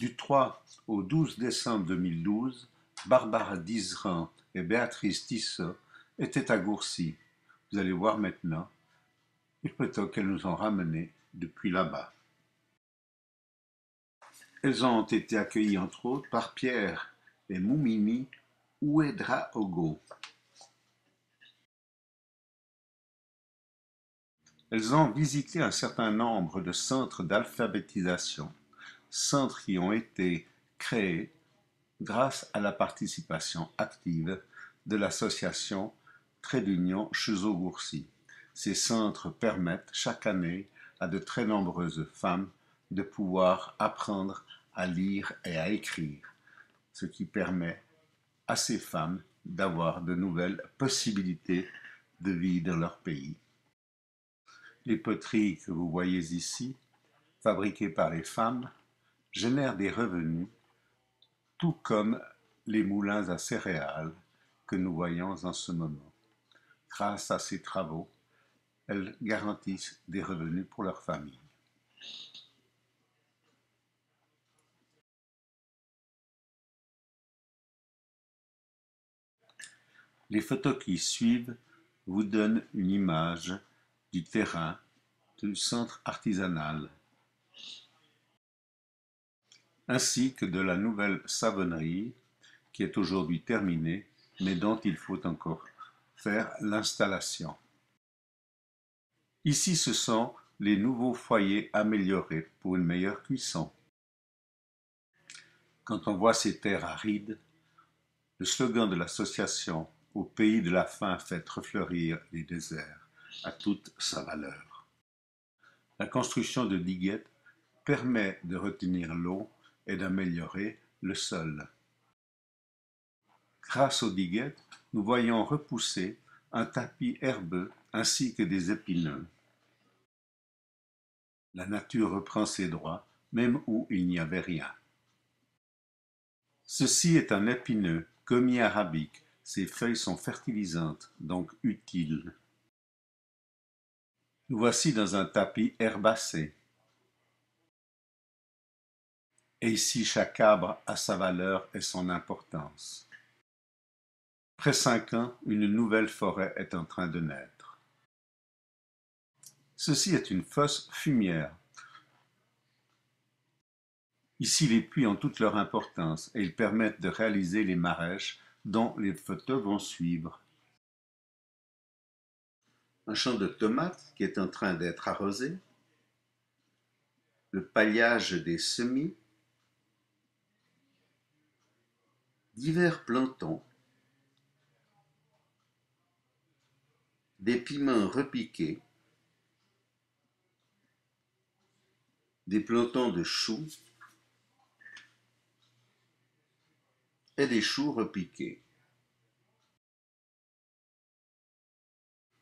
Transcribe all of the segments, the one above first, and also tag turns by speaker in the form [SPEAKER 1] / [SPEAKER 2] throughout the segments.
[SPEAKER 1] Du 3 au 12 décembre 2012, Barbara Dizeran et Béatrice Tissot étaient à Gourcy. Vous allez voir maintenant les photos qu'elles nous ont ramenées depuis là-bas. Elles ont été accueillies entre autres par Pierre et Moumini Ouedraogo. Elles ont visité un certain nombre de centres d'alphabétisation, centres qui ont été créés grâce à la participation active de l'association Trait d'Union Cheseaux-Gourcy. Ces centres permettent chaque année à de très nombreuses femmes de pouvoir apprendre à lire et à écrire, ce qui permet à ces femmes d'avoir de nouvelles possibilités de vie dans leur pays. Les poteries que vous voyez ici, fabriquées par les femmes, génèrent des revenus, tout comme les moulins à céréales que nous voyons en ce moment. Grâce à ces travaux, elles garantissent des revenus pour leur famille. Les photos qui suivent vous donnent une image du terrain du centre artisanal, ainsi que de la nouvelle savonnerie qui est aujourd'hui terminée, mais dont il faut encore faire l'installation. Ici, ce sont les nouveaux foyers améliorés pour une meilleure cuisson. Quand on voit ces terres arides, le slogan de l'association « Au pays de la faim, faites refleurir les déserts » a toute sa valeur. La construction de diguettes permet de retenir l'eau et d'améliorer le sol. Grâce aux diguettes, nous voyons repousser un tapis herbeux ainsi que des épineux. La nature reprend ses droits, même où il n'y avait rien. Ceci est un épineux, Gommier arabique. Ses feuilles sont fertilisantes, donc utiles. Nous voici dans un tapis herbacé. Et ici, chaque arbre a sa valeur et son importance. Après 5 ans, une nouvelle forêt est en train de naître. Ceci est une fosse fumière. Ici, les puits ont toute leur importance et ils permettent de réaliser les marèches dont les photos vont suivre. Un champ de tomates qui est en train d'être arrosé, le paillage des semis, divers plantons, des piments repiqués, des plantons de choux et des choux repiqués.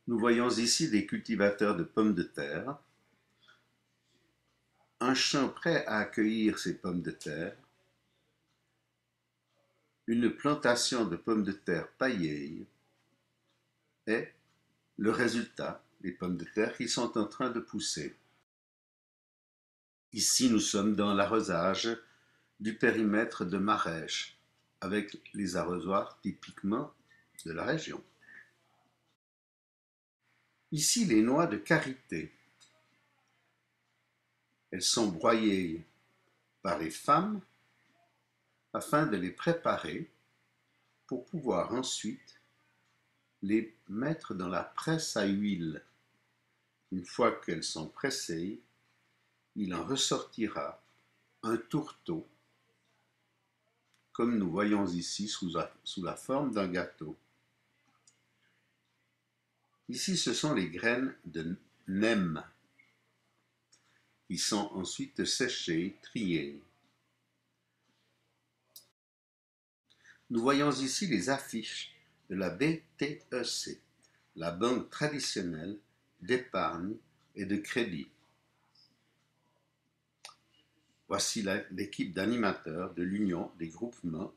[SPEAKER 1] Nous voyons ici des cultivateurs de pommes de terre, un champ prêt à accueillir ces pommes de terre, une plantation de pommes de terre pailleilles et le résultat, les pommes de terre qui sont en train de pousser. Ici, nous sommes dans l'arrosage du périmètre de Marèche, avec les arrosoirs typiquement de la région. Ici, les noix de karité. Elles sont broyées par les femmes afin de les préparer pour pouvoir ensuite les mettre dans la presse à huile. Une fois qu'elles sont pressées, il en ressortira un tourteau, comme nous voyons ici sous la forme d'un gâteau. Ici, ce sont les graines de nem qui sont ensuite séchées, triées. Nous voyons ici les affiches de la BTEC, la Banque traditionnelle d'épargne et de crédit. Voici l'équipe d'animateurs de l'Union des groupements